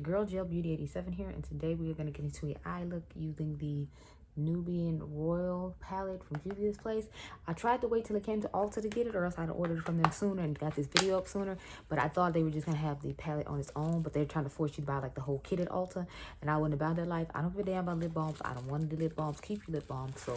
Girl Gel Beauty 87 here, and today we are going to get into an eye look using the Nubian Royal palette from Juvia's place. I tried to wait till it came to Ulta to get it, or else I'd ordered it from them sooner and got this video up sooner, but I thought they were just going to have the palette on its own, but they're trying to force you to buy like the whole kit at Ulta, and I wasn't about that life. I don't give a damn about lip balms. I don't want to do lip balms. Keep your lip balms. So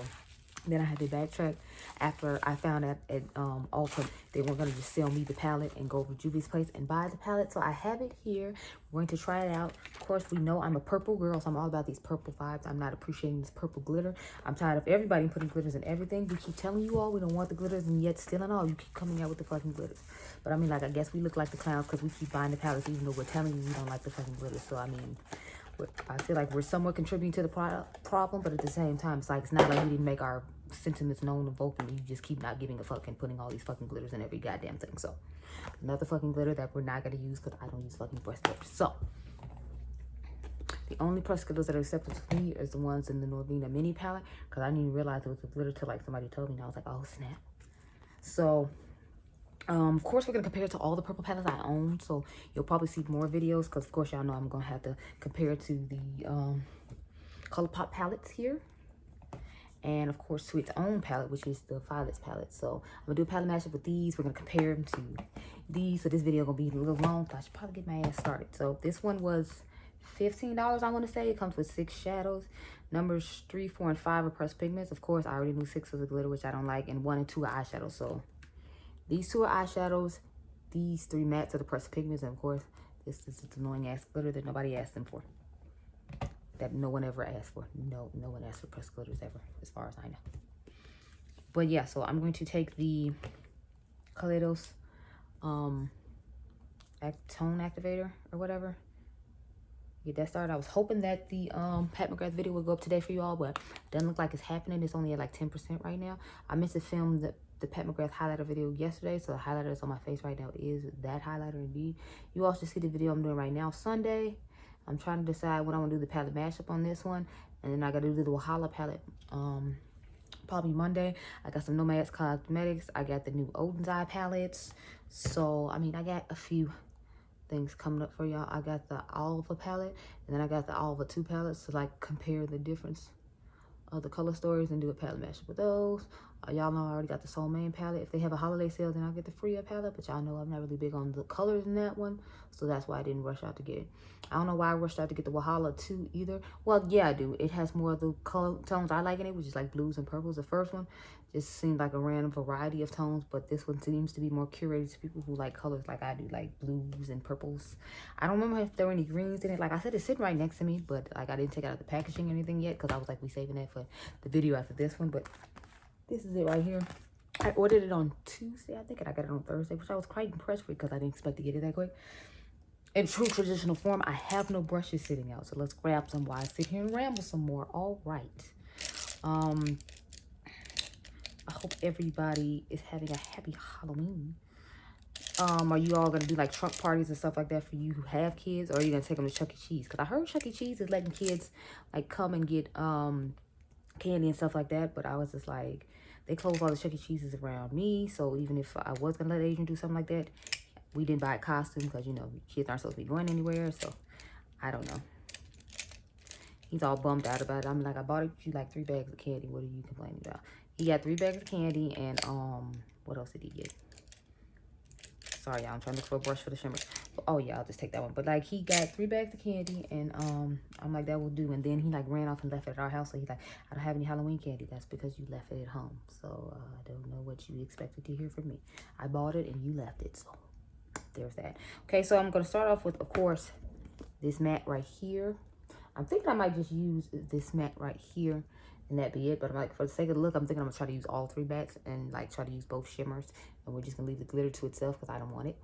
then I had to backtrack after I found out at Ulta they weren't going to just sell me the palette and go over to Juvia's place and buy the palette. So I have it here. We're going to try it out. Of course, we know I'm a purple girl, so I'm all about these purple vibes. I'm not appreciating this purple glitter. I'm tired of everybody putting glitters in everything. We keep telling you all we don't want the glitters, and yet still and all, you keep coming out with the fucking glitters. But I mean, like, I guess we look like the clowns because we keep buying the palettes even though we're telling you we don't like the fucking glitters. So, I mean, I feel like we're somewhat contributing to the problem, but at the same time, it's like, it's not like we didn't make our sentiments known and vocal. You just keep not giving a fuck and putting all these fucking glitters in every goddamn thing. So, another fucking glitter that we're not going to use because I don't use fucking pressed glitter. So, the only pressed glitters that are accepted to me is the ones in the Nubian mini palette, because I didn't even realize it was a glitter till like somebody told me, and I was like, oh snap. So, of course, we're going to compare it to all the purple palettes I own, so you'll probably see more videos, because of course y'all know I'm going to have to compare it to the ColourPop palettes here, and of course to its own palette, which is the Violets palette. So I'm going to do a palette mashup with these. We're going to compare them to these, so this video going to be a little long, so I should probably get my ass started. So this one was $15, I want to say. It comes with 6 shadows. Numbers 3, 4, and 5 are pressed pigments. Of course, I already knew 6 was a glitter, which I don't like, and 1 and 2 are eyeshadows. So these 2 are eyeshadows. These 3 mattes are the pressed pigments. And of course, this is the annoying ass glitter that nobody asked them for. That no one ever asked for. No one asked for pressed glitters ever, as far as I know. But yeah, so I'm going to take the Kaleidos tone activator or whatever. Get that started. I was hoping that the Pat Mcgrath video would go up today for you all, but it doesn't look like it's happening. It's only at like 10% right now. I missed to film the Pat Mcgrath highlighter video yesterday, so the highlighter that's on my face right now is that highlighter indeed. You also see the video I'm doing right now Sunday. I'm trying to decide when I want to do the palette mashup on this one, and then I got to do the Wahala palette probably Monday. I got some Nomads Cosmetics. I got the new Odin's Eye palettes. So I mean, I got a few things coming up for y'all. I got the Alva palette, and then I got the Alva 2 palettes to like compare the difference of the color stories and do a palette mashup with those. Y'all know I already got the Soul Main palette. If they have a holiday sale, then I'll get the free palette, but y'all know I'm not really big on the colors in that one, so that's why I didn't rush out to get it. I don't know why I rushed out to get the Wahala 2 either. Well, yeah, I do. It has more of the color tones I like in it, which is like blues and purples. The first one just seemed like a random variety of tones, but this one seems to be more curated to people who like colors like I do, like blues and purples. I don't remember if there were any greens in it. Like I said, it's sitting right next to me, but like I didn't take it out of the packaging or anything yet, because I was like, we saving that for the video after this one. But this is it right here. I ordered it on Tuesday, I think, and I got it on Thursday, which I was quite impressed with because I didn't expect to get it that quick. In true traditional form, I have no brushes sitting out, so let's grab some while I sit here and ramble some more. All right. I hope everybody is having a happy Halloween. Are you all gonna do like trunk parties and stuff like that for you who have kids, or are you gonna take them to Chuck E. Cheese? Because I heard Chuck E. Cheese is letting kids like come and get candy and stuff like that, but I was just like, they closed all the Chuck E. Cheeses around me, so even if I was gonna let Adrian do something like that, we didn't buy a costume because, you know, kids aren't supposed to be going anywhere, so I don't know. He's all bummed out about it. I'm like, I bought you like 3 bags of candy. What are you complaining about? He got 3 bags of candy, and what else did he get? Sorry, y'all, I'm trying to look for a brush for the shimmer. Oh yeah, I'll just take that one. But like, he got 3 bags of candy, and I'm like, that will do. And then he like ran off and left it at our house. So he's like, I don't have any Halloween candy. That's because you left it at home. So I don't know what you expected to hear from me. I bought it and you left it. So there's that. Okay, so I'm gonna start off with, of course, this matte right here. I'm thinking I might just use this matte right here and that be it. But I'm like, for the sake of the look, I'm thinking I'm gonna try to use all 3 mattes and like try to use both shimmers, and we're just gonna leave the glitter to itself because I don't want it.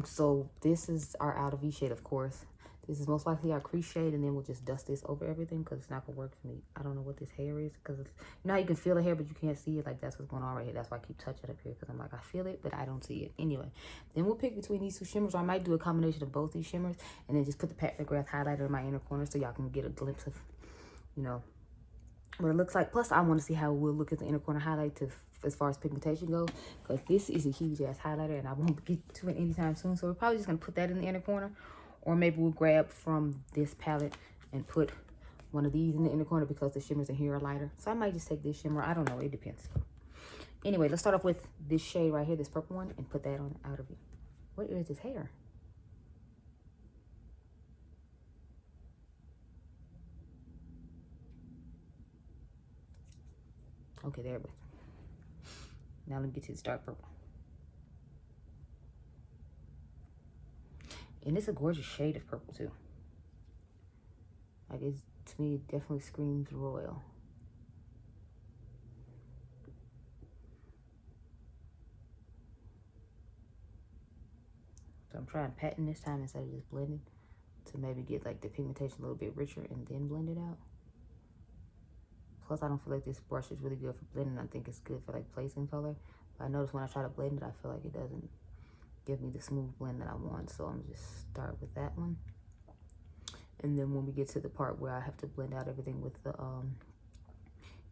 So this is our outer V shade, of course. This is most likely our crease shade, and then we'll just dust this over everything because it's not gonna work for me. I don't know what this hair is, because you know how you can feel the hair but you can't see it. Like, that's what's going on right here. That's why I keep touching up here, because I'm like, I feel it but I don't see it. Anyway, then we'll pick between these 2 shimmers, or I might do a combination of both these shimmers and then just put the Pat Mcgrath highlighter in my inner corner so y'all can get a glimpse of, you know, what it looks like. Plus, I want to see how it will look at the inner corner highlight as far as pigmentation goes, because this is a huge ass highlighter and I won't get to it anytime soon. So we're probably just gonna put that in the inner corner, Or maybe we'll grab from this palette and put one of these in the inner corner because the shimmers in here are lighter. So I might just take this shimmer. I don't know. It depends. Anyway, let's start off with this shade right here, this purple one, and put that on the outer view. What is this hair? Okay, there it is. Now let me get to this dark purple. And it's a gorgeous shade of purple too. Like, it's, to me, it definitely screams royal. So I'm trying patting this time instead of just blending to maybe get like the pigmentation a little bit richer and then blend it out. Plus, I don't feel like this brush is really good for blending. I think it's good for like placing color. But I notice when I try to blend it, I feel like it doesn't give me the smooth blend that I want. So I'm just start with that one. And then when we get to the part where I have to blend out everything with the,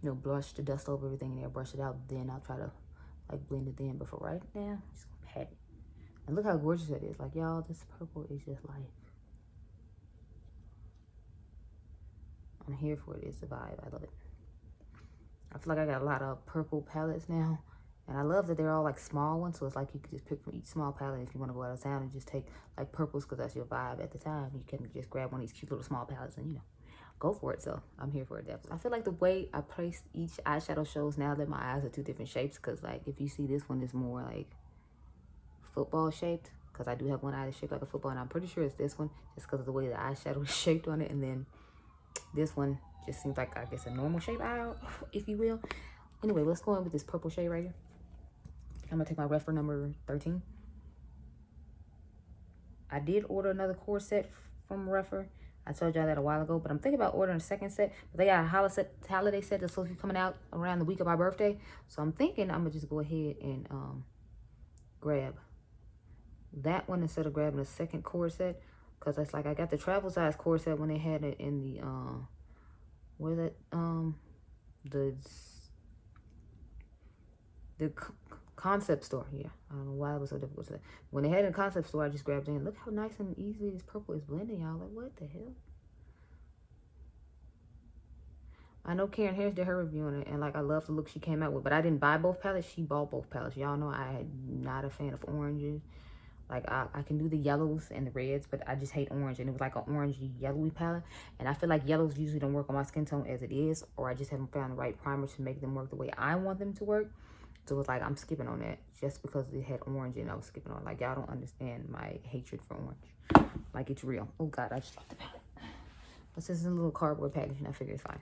you know, brush to dust over everything and then brush it out, then I'll try to like blend it in. But for right now, I'm just gonna pat it. And look how gorgeous that is. Like, y'all, this purple is just life. I'm here for it. It's the vibe. I love it. I feel like I got a lot of purple palettes now. And I love that they're all like small ones. So it's like you could just pick from each small palette if you want to go out of town and just take like purples because that's your vibe at the time. You can just grab one of these cute little small palettes and, you know, go for it. So I'm here for it. Definitely. I feel like the way I placed each eyeshadow shows now that my eyes are two different shapes. Because like if you see this one is more like football shaped. Because I do have one eye that's shaped like a football. And I'm pretty sure it's this one just because of the way the eyeshadow is shaped on it. And then this one just seems like, I guess, a normal shape eye, if you will. Anyway, let's go in with this purple shade right here. I'm going to take my refer number 13. I did order another core set from Refer. I told y'all that a while ago, but I'm thinking about ordering a second set. But they got a holiday set that's supposed to be coming out around the week of my birthday. So I'm thinking I'm going to just go ahead and grab that one instead of grabbing a second core set. Because it's like I got the travel size core set when they had it in the, what is it? The concept store. Yeah, I don't know why it was so difficult to say. When they had it in the concept store, I just grabbed it in. Look how nice and easily this purple is blending, y'all. Like, what the hell? I know Karen Harris did her review on it, and like I love the look she came out with, but I didn't buy both palettes. She bought both palettes. Y'all know I'm not a fan of oranges. Like, I can do the yellows and the reds, but I just hate orange. And it was like an orangey yellowy palette. And I feel like yellows usually don't work on my skin tone as it is, or I just haven't found the right primer to make them work the way I want them to work. So it's like I'm skipping on that just because it had orange and I was skipping on. Like, y'all don't understand my hatred for orange. Like, it's real. Oh God, I just dropped the palette. But since it's in a little cardboard packaging, I figured it's fine.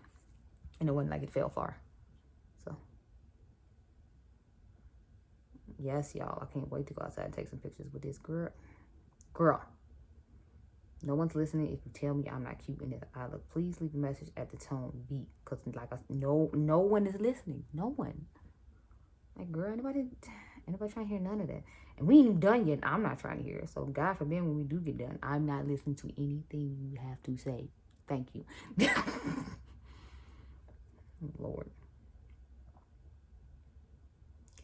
And it wasn't like it fell far. So yes, y'all, I can't wait to go outside and take some pictures with this girl. No one's listening if you tell me I'm not cute in this eye look. Please leave a message at the tone beat. Because like no one is listening. No one. Like, girl, anybody trying to hear none of that. And we ain't even done yet. I'm not trying to hear it. So God forbid when we do get done, I'm not listening to anything you have to say. Thank you. Lord.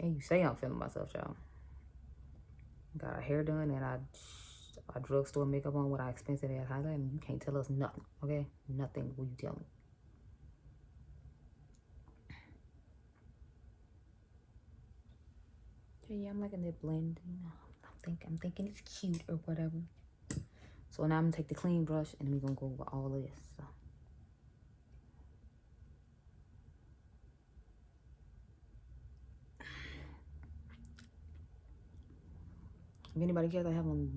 Can't you say I'm feeling myself, y'all? Got our hair done and our drugstore makeup on with our expensive ass highlight, and you can't tell us nothing, okay? Nothing will you tell me. Okay, yeah, I'm liking that blend. I'm thinking it's cute or whatever. So now I'm gonna take the clean brush and we're gonna go over all of this. So. If anybody cares, I have on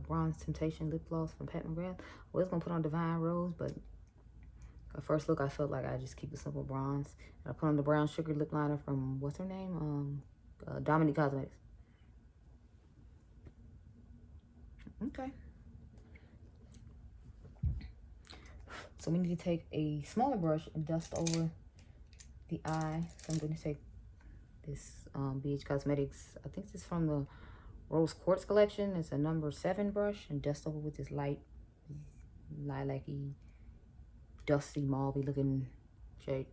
Bronze Temptation lip gloss from Mcgrath. I was gonna put on Divine Rose, but at first look, I felt like I just keep it simple bronze. And I put on the brown sugar lip liner from what's her name? Dominique Cosmetics. Okay. So we need to take a smaller brush and dust over the eye. So I'm going to take this BH Cosmetics. I think this is from the Rose Quartz collection. It's a number 7 brush, and dust over with this light lilac-y, dusty, mauve-y looking shade.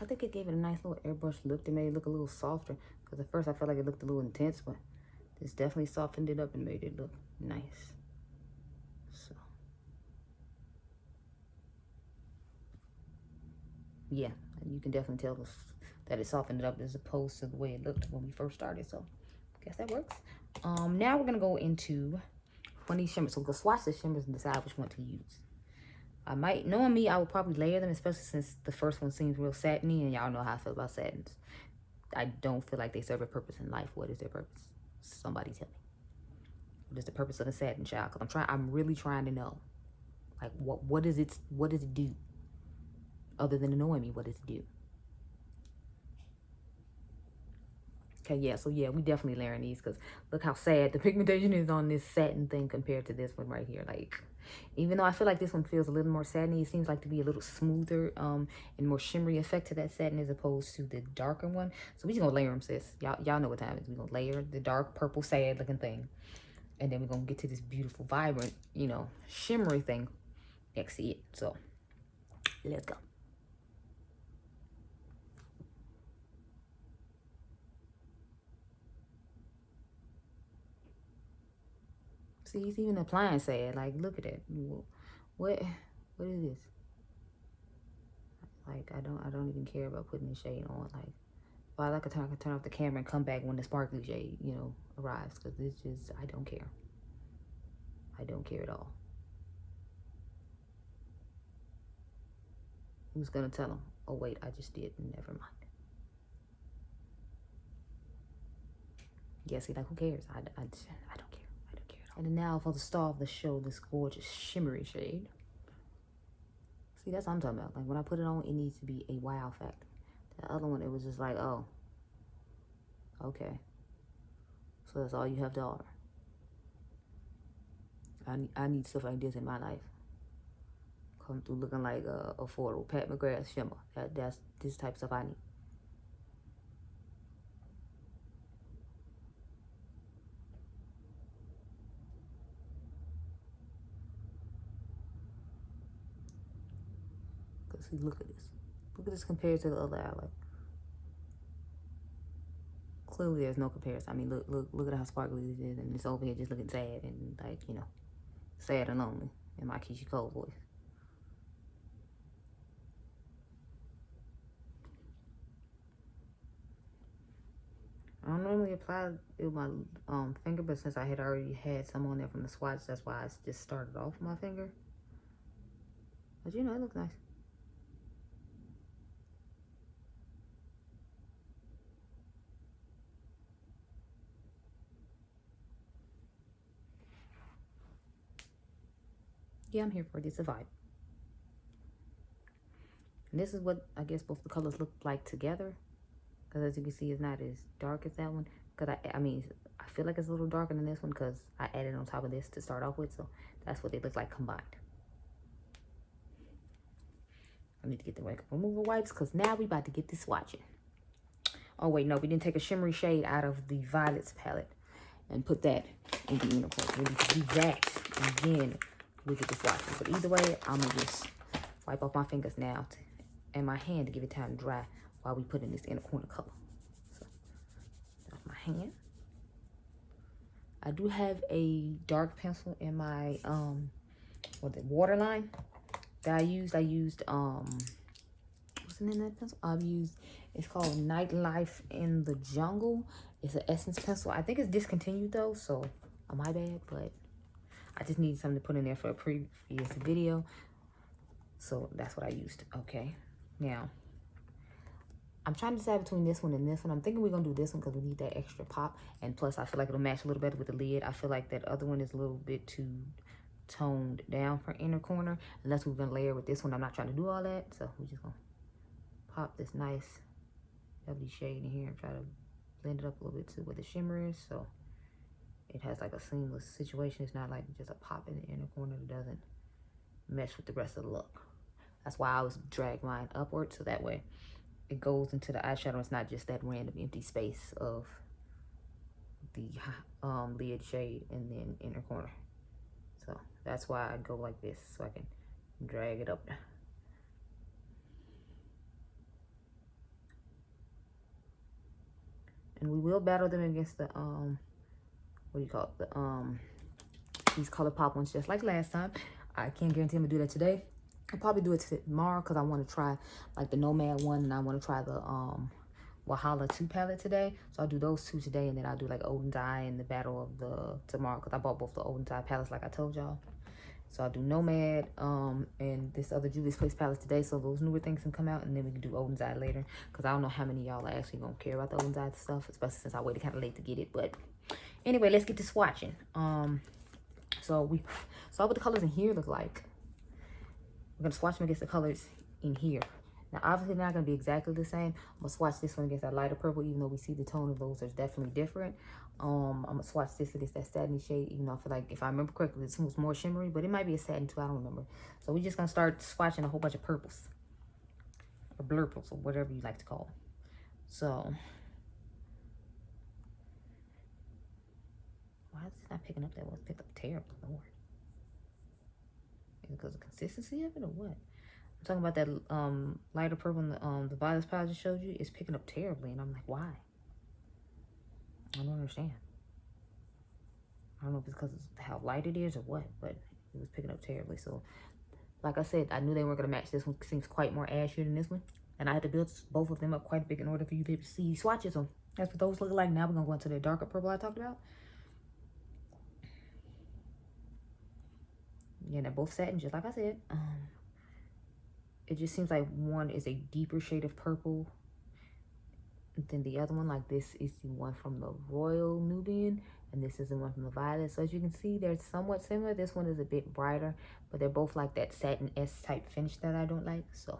I think it gave it a nice little airbrush look that made it look a little softer. Because at first I felt like it looked a little intense, but this definitely softened it up and made it look nice. So, yeah, you can definitely tell that it softened it up as opposed to the way it looked when we first started. So, I guess that works. Now we're going to go into one of these shimmers. So, we'll swatch the shimmers and decide which one to use. I might, knowing me, I would probably layer them, especially since the first one seems real satiny, and y'all know how I feel about satins. I don't feel like they serve a purpose in life. What is their purpose? Somebody tell me. What is the purpose of a satin, child? Because I'm really trying to know. Like, what does it do? Other than annoying me, what does it do? Okay, yeah, so yeah, we definitely layering these because look how sad the pigmentation is on this satin thing compared to this one right here. Like, even though I feel like this one feels a little more satiny, it seems like to be a little smoother and more shimmery effect to that satin as opposed to the darker one. So we just gonna layer them, sis. Y'all know what time it is. We gonna layer the dark purple sad looking thing, and then we're gonna get to this beautiful, vibrant, you know, shimmery thing next to it. So let's go. See, he's even applying sad. Like, look at that. What is this? Like, I don't even care about putting the shade on. Like, well, I could turn off the camera and come back when the sparkly shade, you know, arrives. Because it's just, I don't care. I don't care at all. Who's gonna tell him? Oh wait, I just did. Never mind. Yeah, see, like, who cares? I don't care. I don't care at all. And now for the star of the show, this gorgeous shimmery shade. See, that's what I'm talking about. Like, when I put it on, it needs to be a wow factor. The other one, it was just like, oh, okay. So that's all you have to offer. I need stuff like this in my life. Come through looking like affordable Pat Mcgrath Shimmer. That's this type of stuff I need. Cause see, look at this. Look at this compared to the other eye. Like, clearly there's no comparison. I mean, look at how sparkly this is, and it's over here just looking sad and like, you know, sad and lonely in my Keisha Cole voice. I don't normally apply it with my finger, but since I had already had some on there from the swatch, that's why I just started off with my finger. But you know, it looks nice. Yeah, I'm here for it. It's a vibe. And this is what I guess both the colors look like together. Because as you can see, it's not as dark as that one. Because I mean, I feel like it's a little darker than this one because I added on top of this to start off with. So that's what they look like combined. I need to get the makeup remover wipes because now we about to get this swatching. Oh wait, no, we didn't take a shimmery shade out of the Violets palette and put that in the unicorn. We need to do that and then we get the swatching. But either way, I'm gonna just wipe off my fingers now and my hand to give it time to dry while we put in this inner corner color. So, off my hand. I do have a dark pencil in my waterline that I used. What's the name of that pencil? It's called Nightlife in the Jungle. It's an Essence pencil. I think it's discontinued though, so my bad, but I just need something to put in there for a previous video. So that's what I used. Okay. Now, I'm trying to decide between this one and this one. I'm thinking we're going to do this one because we need that extra pop. And plus, I feel like it'll match a little better with the lid. I feel like that other one is a little bit too toned down for inner corner. Unless we're going to layer with this one. I'm not trying to do all that. So we're just going to pop this nice lovely shade in here and try to blend it up a little bit too where the shimmer is. So it has like a seamless situation. It's not like just a pop in the inner corner that doesn't mesh with the rest of the look. That's why I always drag mine upward so that way it goes into the eyeshadow. It's not just that random empty space of the lid shade and then inner corner. So that's why I go like this, so I can drag it up. And we will battle them against the, what do you call it? The, these color pop ones just like last time. I can't guarantee I'm gonna do that today. I'll probably do it tomorrow because I want to try like the Nomad one, and I want to try the Wahala 2 palette today. So I'll do those two today, and then I'll do like Odin's Eye and the Battle of the tomorrow because I bought both the Odin's Eye palettes like I told y'all. So I'll do Nomad and this other Juvia's Place palette today, so those newer things can come out, and then we can do Odin's Eye later because I don't know how many y'all are actually gonna care about the Odin's Eye stuff, especially since I waited kind of late to get it. But anyway, let's get to swatching. So we saw what the colors in here look like. We're gonna swatch them against the colors in here. Now, obviously, they're not gonna be exactly the same. I'm gonna swatch this one against that lighter purple, even though we see the tone of those are definitely different. I'm gonna swatch this against that satiny shade, even though I feel like, if I remember correctly, this one was more shimmery, but it might be a satin too, I don't remember. So we're just gonna start swatching a whole bunch of purples, or blurples, or whatever you like to call them. So, why is this not picking up that one? It's picked up terrible, Lord. Is it because of the consistency of it, or what? I'm talking about that lighter purple and the violet palette I just showed you. It's picking up terribly, and I'm like, why? I don't understand. I don't know if it's because of how light it is or what, but it was picking up terribly. So, like I said, I knew they weren't going to match. This one seems quite more ashier than this one, and I had to build both of them up quite a bit in order for you to see swatches them. That's what those look like. Now we're going to go into the darker purple I talked about. Yeah, they're both satin, just like I said. It just seems like one is a deeper shade of purple than the other one. Like this is the one from the Royal Nubian, and this is the one from the Violet. So as you can see, they're somewhat similar. This one is a bit brighter, but they're both like that satin S-type finish that I don't like. So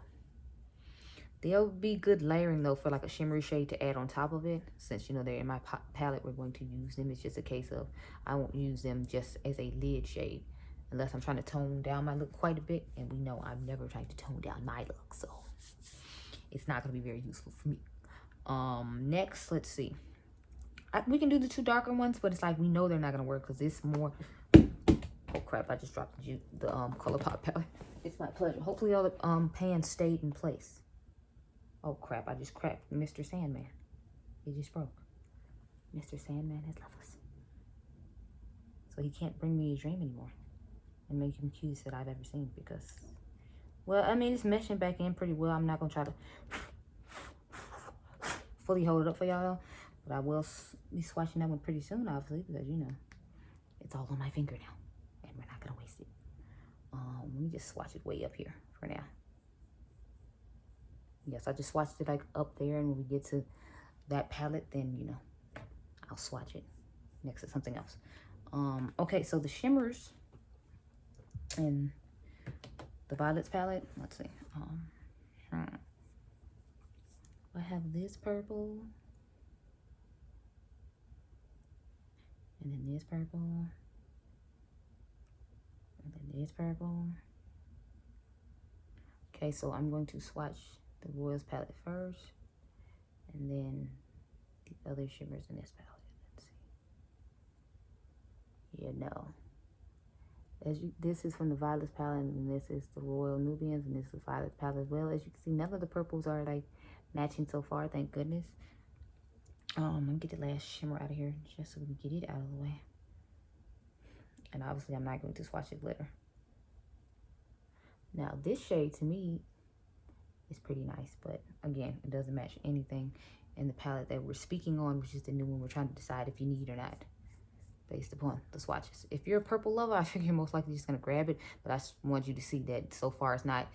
they'll be good layering though for like a shimmery shade to add on top of it. Since, you know, they're in my palette, we're going to use them. It's just a case of I won't use them just as a lid shade, unless I'm trying to tone down my look quite a bit. And we know I'm never trying to tone down my look, so it's not going to be very useful for me. Next, let's see. We can do the two darker ones, but it's like we know they're not going to work because it's more... Oh, crap. I just dropped the ColourPop palette. It's my pleasure. Hopefully all the pans stayed in place. Oh, crap. I just cracked Mr. Sandman. He just broke. Mr. Sandman has left us. So he can't bring me a dream anymore and make him cutest that I've ever seen because, well, I mean, it's meshing back in pretty well. I'm not going to try to fully hold it up for y'all, but I will be swatching that one pretty soon, obviously, because, you know, it's all on my finger now, and we're not going to waste it. Let me just swatch it way up here for now. Yes, I just swatched it, like, up there, and when we get to that palette, then, you know, I'll swatch it next to something else. Okay, so the shimmers in the Violets palette, let's see. I have this purple, and then this purple, and then this purple. Okay, so I'm going to swatch the Royals palette first, and then the other shimmers in this palette. Let's see. Yeah, no. This is from the Violets palette, and this is the Royal Nubians, and this is the Violet palette as well. As you can see, none of the purples are like matching so far, thank goodness. I'm gonna get the last shimmer out of here just so we can get it out of the way. And obviously I'm not going to swatch the glitter. Now this shade to me is pretty nice, but again, it doesn't match anything in the palette that we're speaking on, which is the new one we're trying to decide if you need or not, based upon the swatches. If you're a purple lover, I figure you're most likely just gonna grab it, but I just want you to see that so far it's not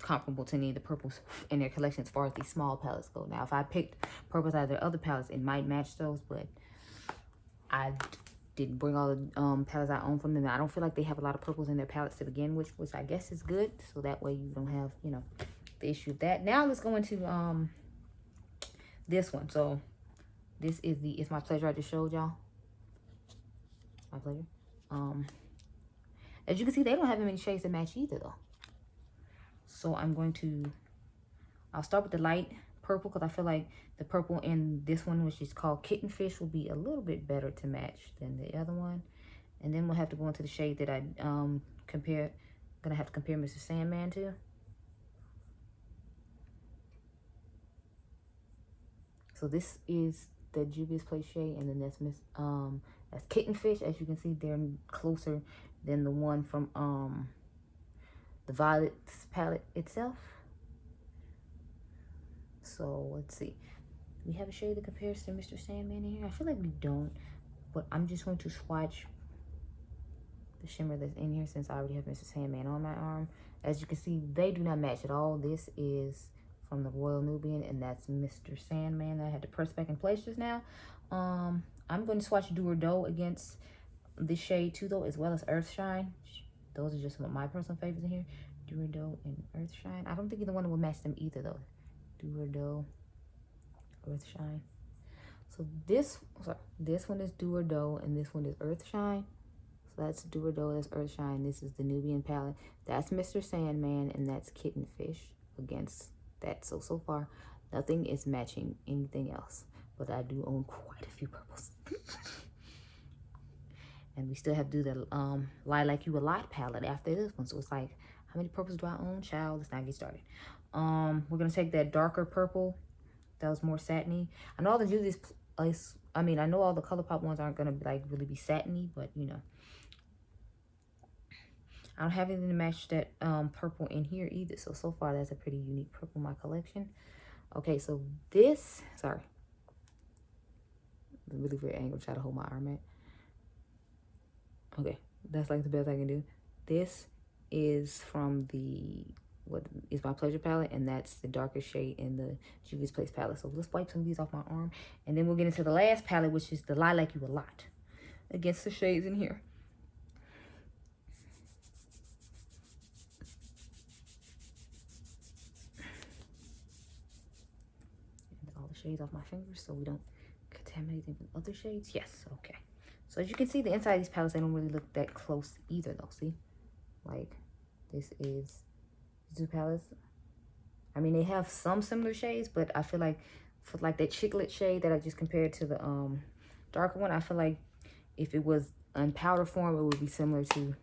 comparable to any of the purples in their collection as far as these small palettes go. Now, if I picked purples out of their other palettes, it might match those, but I didn't bring all the palettes I own from them. I don't feel like they have a lot of purples in their palettes to begin with, which I guess is good, so that way you don't have, you know, the issue of that. Now let's go into this one. So this is the It's My Pleasure I just showed y'all. My pleasure. As you can see, they don't have that many shades that match either though. So I'll start with the light purple because I feel like the purple in this one, which is called Kitten Fish, will be a little bit better to match than the other one. And then we'll have to go into the shade that I gonna have to compare Mr. Sandman to. So this is the Juvia's Place shade, and then that's Kitten Fish. As you can see, they're closer than the one from the Violet's palette itself. So let's see. Do we have a shade that compares to Mr. Sandman in here? I feel like we don't, but I'm just going to swatch the shimmer that's in here since I already have Mr. Sandman on my arm. As you can see, they do not match at all. This is from the Royal Nubian, and that's Mr. Sandman that I had to press back in place just now. I'm going to swatch Do or Do against this shade too, though, as well as Earthshine. Those are just some of my personal favorites in here. Do or Do and Earthshine. I don't think either one will match them either, though. Do or Do, Earthshine. So this one is Do or Do, and this one is Earthshine. So that's Do or Do, that's Earthshine. This is the Nubian palette. That's Mr. Sandman, and that's Kitten Fish against that. So far, nothing is matching anything else. But I do own quite a few purples. And we still have to do the Lie Like You a Lot palette after this one. So it's like, how many purples do I own? Child, let's not get started. We're going to take that darker purple. That was more satiny. I know all the Juvia's Place, I mean, I know all the ColourPop ones aren't going to like really be satiny, but you know. I don't have anything to match that purple in here either. So far, that's a pretty unique purple in my collection. Okay, so this, sorry. Really weird angle, try to hold my arm at. Okay, that's like the best I can do. This is from the, what is my Pleasure palette, and that's the darkest shade in the Juvia's Place palette. So let's wipe some of these off my arm, and then we'll get into the last palette, which is the Lie Like You a Lot against the shades in here. And all the shades off my fingers so we don't contaminate them with other shades. Yes, okay. So as you can see, the inside of these palettes, they don't really look that close either, though. See? Like, this is two palettes. I mean, they have some similar shades, but I feel like for like that chiclet shade that I just compared to the darker one, I feel like if it was in powder form, it would be similar to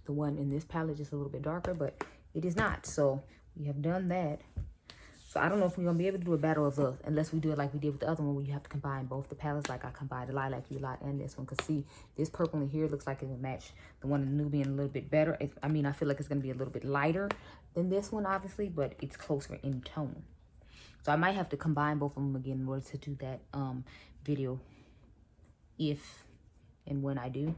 the one in this palette, just a little bit darker, but it is not. So we have done that. So I don't know if we're going to be able to do a battle of those unless we do it like we did with the other one where you have to combine both the palettes, like I combined the Lie Like You a Lot and this one. Because see, this purple in here looks like it will match the one in the Nubian a little bit better. I mean, I feel like it's going to be a little bit lighter than this one, obviously, but it's closer in tone. So I might have to combine both of them again in order to do that video if and when I do.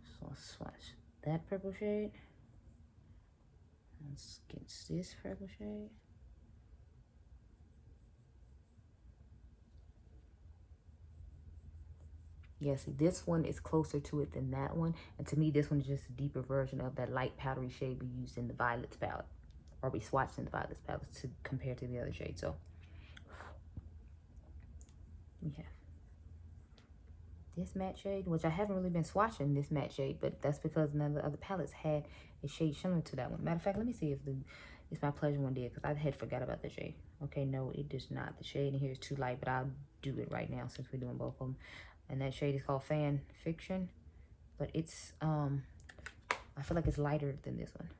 So I'll swatch that purple shade. Let's get this purple shade. Yeah, see, this one is closer to it than that one. And to me, this one is just a deeper version of that light powdery shade we used in the Violet's palette. Or we swatched in the Violet's palette to compare to the other shade. So, we have this matte shade, which I haven't really been swatching this matte shade, but that's because none of the other palettes had a shade similar to that one. Matter of fact, let me see if It's My Pleasure one did, because I had forgot about the shade. Okay, no, it does not. The shade in here is too light, but I'll do it right now since we're doing both of them. And that shade is called Fan Fiction, but it's, I feel like it's lighter than this one.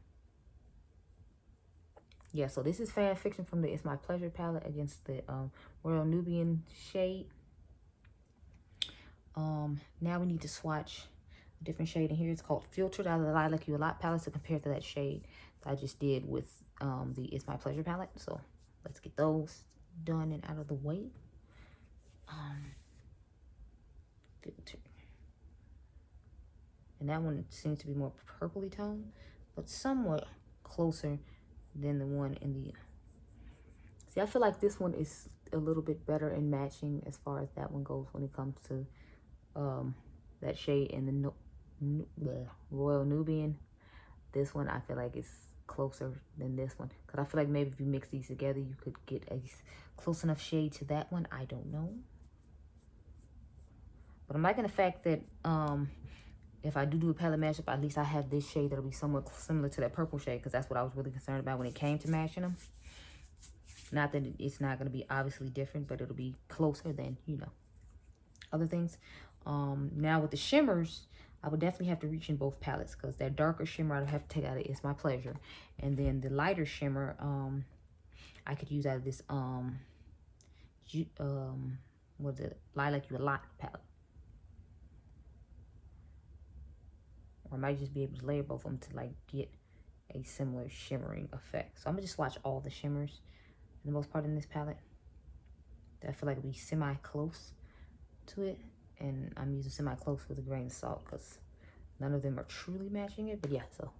Yeah, so this is Fan Fiction from the It's My Pleasure palette against the Royal Nubian shade. Now we need to swatch a different shade in here. It's called Filtered out of the Lie Like You a Lot palette to compare to that shade that I just did with the It's My Pleasure palette. So let's get those done and out of the way. Filtered. And that one seems to be more purpley tone, but somewhat closer than the one in the... See, I feel like this one is a little bit better in matching as far as that one goes when it comes to that shade in the Royal Nubian. This one I feel like is closer than this one, because I feel like maybe if you mix these together you could get a close enough shade to that one. I don't know, but I'm liking the fact that if I do a palette mashup, at least I have this shade that'll be somewhat similar to that purple shade, because that's what I was really concerned about when it came to matching them. Not that it's not going to be obviously different, but it'll be closer than, you know, other things. Now with the shimmers, I would definitely have to reach in both palettes, because that darker shimmer I would have to take out of It's My Pleasure. And then the lighter shimmer, I could use out of this what's it, Lilac You a Lot palette. Or I might just be able to layer both of them to like get a similar shimmering effect. So I'm gonna just swatch all the shimmers for the most part in this palette that I feel like will be semi-close to it. And I'm using semi-close with a grain of salt because none of them are truly matching it. But yeah, so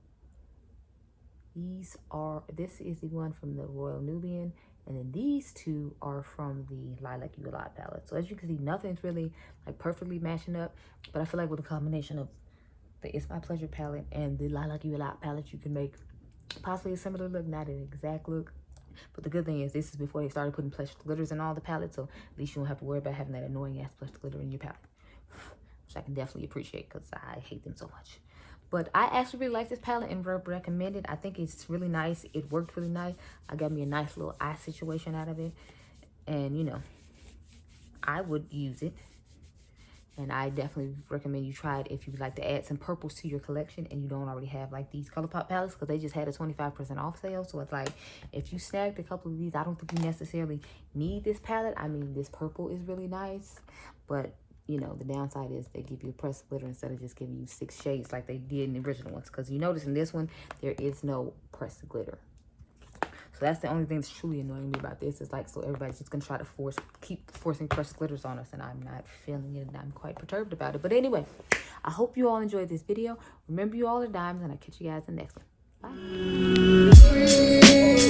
this is the one from the Royal Nubian, and then these two are from the Lilac You a Lot palette. So as you can see, nothing's really like perfectly matching up, but I feel like with a combination of the It's My Pleasure palette and the Lilac You a Lot palette, you can make possibly a similar look, not an exact look. But the good thing is this is before they started putting plush glitters in all the palettes, so at least you don't have to worry about having that annoying ass plush glitter in your palette, which I can definitely appreciate because I hate them so much. But I actually really like this palette and recommend it. I think it's really nice. It worked really nice. I got me a nice little eye situation out of it. And, you know, I would use it. And I definitely recommend you try it if you would like to add some purples to your collection and you don't already have like these ColourPop palettes, because they just had a 25% off sale. So it's like, if you snagged a couple of these, I don't think you necessarily need this palette. I mean, this purple is really nice, but you know, the downside is they give you a pressed glitter instead of just giving you 6 shades like they did in the original ones. Because you notice in this one, there is no pressed glitter. So that's the only thing that's truly annoying me about this. Is like, so everybody's just going to try to keep forcing pressed glitters on us. And I'm not feeling it. And I'm quite perturbed about it. But anyway, I hope you all enjoyed this video. Remember, you all are diamonds. And I'll catch you guys in the next one. Bye.